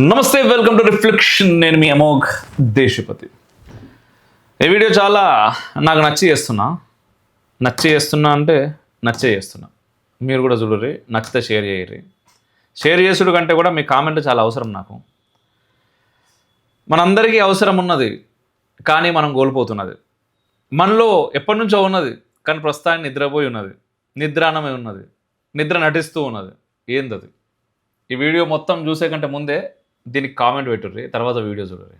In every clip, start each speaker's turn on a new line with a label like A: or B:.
A: నమస్తే, welcome to reflection. నేను మీ అమోఘ్ దేశపతి. ఈ వీడియో చాలా నాకు నచ్చి చేస్తున్నా అంటే మీరు కూడా చూడరి, నచ్చితే షేర్ చేయరి. షేర్ చేసుడు కంటే కూడా మీ కామెంట్ చాలా అవసరం నాకు. మనందరికీ అవసరం ఉన్నది, కానీ మనం కోల్పోతున్నది. మనలో ఎప్పటి నుంచో ఉన్నది, కానీ ప్రస్తుతానికి నిద్రపోయి ఉన్నది, నిద్రాణమై ఉన్నది, నిద్ర నటిస్తూ ఉన్నది. ఏందది? ఈ వీడియో మొత్తం చూసే కంటే ముందే దీనికి కామెంట్ పెట్టుర్రి, తర్వాత వీడియో చూడరి.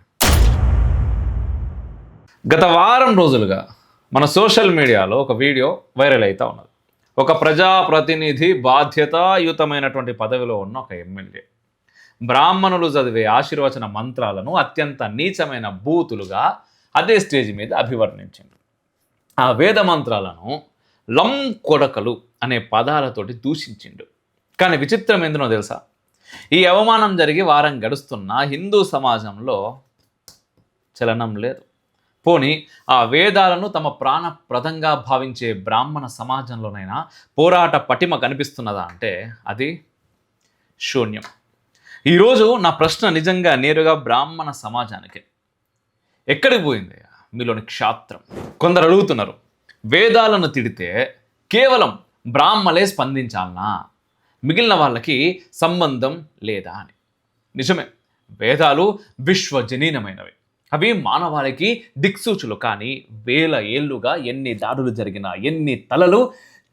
A: గత వారం రోజులుగా మన సోషల్ మీడియాలో ఒక వీడియో వైరల్ అవుతూ ఉన్నది. ఒక ప్రజాప్రతినిధి బాధ్యతాయుతమైనటువంటి పదవిలో ఉన్న ఒక ఎమ్మెల్యే బ్రాహ్మణులు చదివే ఆశీర్వచన మంత్రాలను అత్యంత నీచమైన బూతులుగా అదే స్టేజ్ మీద అభివర్ణించిండు. ఆ వేద మంత్రాలను లం కొడకలు అనే పదాలతోటి దూషించిండు. కానీ విచిత్రం ఏందనో తెలుసా? ఈ అవమానం జరిగి వారం గడుస్తున్నా హిందూ సమాజంలో చలనం లేదు. పోని ఆ వేదాలను తమ ప్రాణప్రదంగా భావించే బ్రాహ్మణ సమాజంలోనైనా పోరాట పటిమ కనిపిస్తున్నదా అంటే అది శూన్యం. ఈరోజు నా ప్రశ్న నిజంగా నేరుగా బ్రాహ్మణ సమాజానికి, ఎక్కడికి పోయింది మీలోని క్షాత్రం? కొందరు అడుగుతున్నారు, వేదాలను తిడితే కేవలం బ్రాహ్మలే స్పందించాలనా, మిగిలిన వాళ్ళకి సంబంధం లేదా అని. నిజమే, వేదాలు విశ్వజనీనమైనవి. అవి మానవాళికి దిక్సూచులు. కానీ వేల ఏళ్ళుగా ఎన్ని దాడులు జరిగినా, ఎన్ని తలలు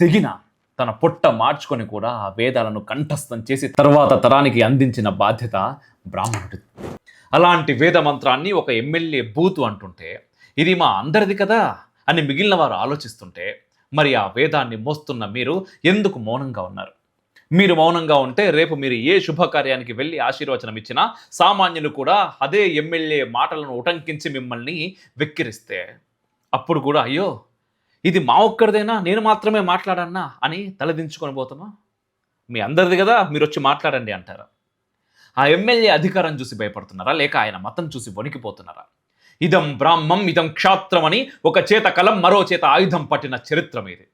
A: తెగినా తన పొట్ట మార్చుకొని కూడా ఆ వేదాలను కంఠస్థం చేసి తర్వాత తరానికి అందించిన బాధ్యత బ్రాహ్మణుడి. అలాంటి వేద మంత్రాన్ని ఒక ఎమ్మెల్యే బూతు అంటుంటే, ఇది మా అందరిది కదా అని మిగిలిన వారు ఆలోచిస్తుంటే, మరి ఆ వేదాన్ని మోస్తున్న మీరు ఎందుకు మౌనంగా ఉన్నారు? మీరు మౌనంగా ఉంటే రేపు మీరు ఏ శుభకార్యానికి వెళ్ళి ఆశీర్వచనం ఇచ్చినా సామాన్యులు కూడా అదే ఎమ్మెల్యే మాటలను ఉటంకించి మిమ్మల్ని వెక్కిరిస్తే అప్పుడు కూడా అయ్యో ఇది మా ఒక్కరిదేనా, నేను మాత్రమే మాట్లాడన్నా అని తలదించుకొని పోతామా? మీ అందరిది కదా, మీరు వచ్చి మాట్లాడండి అంటారా? ఆ ఎమ్మెల్యే అధికారం చూసి భయపడుతున్నారా, లేక ఆయన మతం చూసి వణికిపోతున్నారా? ఇదం బ్రాహ్మం ఇదం క్షాత్రం అని ఒక చేత కలం మరో చేత ఆయుధం పట్టిన చరిత్రం ఇది.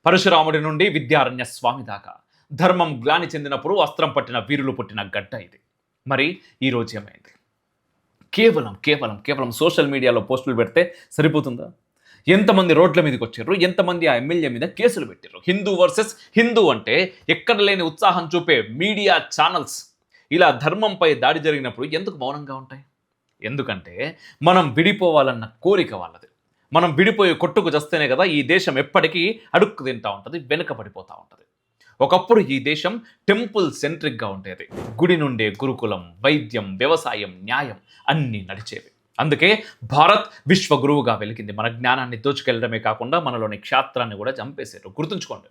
A: పరశురాముడి నుండి విద్యారణ్య స్వామి దాకా ధర్మం గ్లాని చెందినప్పుడు అస్త్రం పట్టిన వీరులు పుట్టిన గడ్డ ఇది. మరి ఈరోజు ఏమైంది? కేవలం సోషల్ మీడియాలో పోస్టులు పెడితే సరిపోతుందా? ఎంతమంది రోడ్ల మీదకి వచ్చారు, ఎంతమంది ఆ ఎమ్మెల్యే మీద కేసులు పెట్టారు? హిందూ వర్సెస్ హిందూ అంటే ఎక్కడ లేని ఉత్సాహం చూపే మీడియా ఛానల్స్ ఇలా ధర్మంపై దాడి జరిగినప్పుడు ఎందుకు మౌనంగా ఉంటాయి? ఎందుకంటే మనం విడిపోవాలన్న కోరిక వాళ్ళది. మనం విడిపోయి కొట్టుకు చస్తేనే కదా ఈ దేశం ఎప్పటికీ అడుక్కు తింటూ ఉంటుంది, వెనుకబడిపోతూ ఉంటుంది. ఒకప్పుడు ఈ దేశం టెంపుల్ సెంట్రిక్గా ఉండేది. గుడి నుండే గురుకులం, వైద్యం, వ్యవసాయం, న్యాయం అన్నీ నడిచేవి. అందుకే భారత్ విశ్వగురువుగా వెలిగింది. మన జ్ఞానాన్ని దోచుకెళ్ళడమే కాకుండా మనలోని క్షాత్రాన్ని కూడా చంపేశారు. గుర్తుంచుకోండి,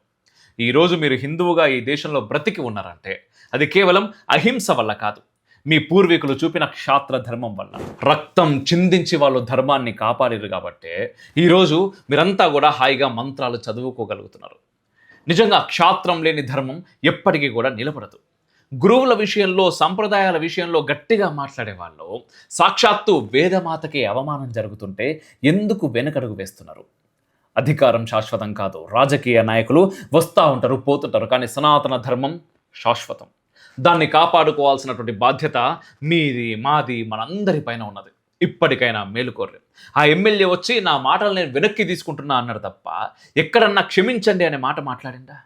A: ఈరోజు మీరు హిందువుగా ఈ దేశంలో బ్రతికి ఉన్నారంటే అది కేవలం అహింస వల్ల కాదు, మీ పూర్వీకులు చూపిన క్షాత్ర ధర్మం వల్ల. రక్తం చిందించి వాళ్ళు ధర్మాన్ని కాపాడారు కాబట్టే ఈరోజు మీరంతా కూడా హాయిగా మంత్రాలు చదువుకోగలుగుతున్నారు. నిజంగా క్షాత్రం లేని ధర్మం ఎప్పటికీ కూడా నిలబడదు. గురువుల విషయంలో, సంప్రదాయాల విషయంలో గట్టిగా మాట్లాడే వాళ్ళు సాక్షాత్తు వేదమాతకే అవమానం జరుగుతుంటే ఎందుకు వెనకడుగు వేస్తున్నారు? అధికారం శాశ్వతం కాదు, రాజకీయ నాయకులు వస్తూ ఉంటారు, పోతుంటారు, కానీ సనాతన ధర్మం శాశ్వతం. దాన్ని కాపాడుకోవాల్సినటువంటి బాధ్యత మీది, మాది, మనందరి పైన ఉన్నది. ఇప్పటికైనా మేలుకోర్రి. ఆ ఎమ్మెల్యే వచ్చి నా మాటలు నేను వెనక్కి తీసుకుంటున్నా అన్నాడు తప్ప ఎక్కడన్నా క్షమించండి అనే మాట మాట్లాడిందా?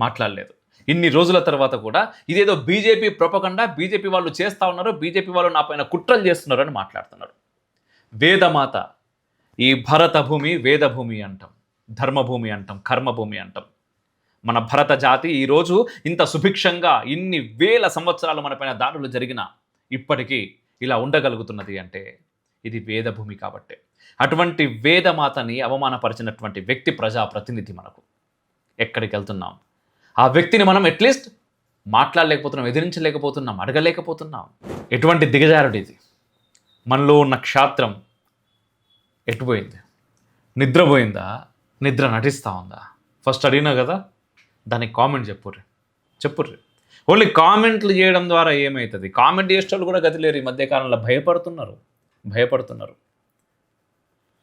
A: మాట్లాడలేదు. ఇన్ని రోజుల తర్వాత కూడా ఇదేదో బీజేపీ ప్రొపగండా, బీజేపీ వాళ్ళు చేస్తూ ఉన్నారు, బీజేపీ వాళ్ళు నా పైన కుట్రలు చేస్తున్నారు అని మాట్లాడుతున్నాడు. వేదమాత, ఈ భరత భూమి వేదభూమి అంటాం, ధర్మభూమి అంటాం, కర్మభూమి అంటాం. మన భరత జాతి ఈరోజు ఇంత సుభిక్షంగా ఇన్ని వేల సంవత్సరాలు మన పైన దాడులు జరిగినా ఇప్పటికీ ఇలా ఉండగలుగుతున్నది అంటే ఇది వేదభూమి కాబట్టే. అటువంటి వేదమాతని అవమానపరిచినటువంటి వ్యక్తి ప్రజాప్రతినిధి. మనకు ఎక్కడికి వెళ్తున్నాం? ఆ వ్యక్తిని మనం అట్లీస్ట్ మాట్లాడలేకపోతున్నాం, ఎదిరించలేకపోతున్నాం, అడగలేకపోతున్నాం. ఎటువంటి దిగజారుడు ఇది? మనలో ఉన్న క్షాత్రం ఎటుపోయింది? నిద్రపోయిందా? నిద్ర నటిస్తూ ఉందా? ఫస్ట్ అడిగినా కదా, దానికి కామెంట్ చెప్పుర్రి. ఓన్లీ కామెంట్లు చేయడం ద్వారా ఏమవుతుంది? కామెంట్ చేసేవాళ్ళు కూడా గతి లేరు. ఈ మధ్యకాలంలో భయపడుతున్నారు.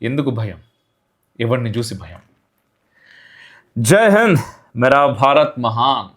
A: ఎందుకు భయం? ఎవరిని చూసి భయం? జై హింద్, మేరా భారత్ మహాన్.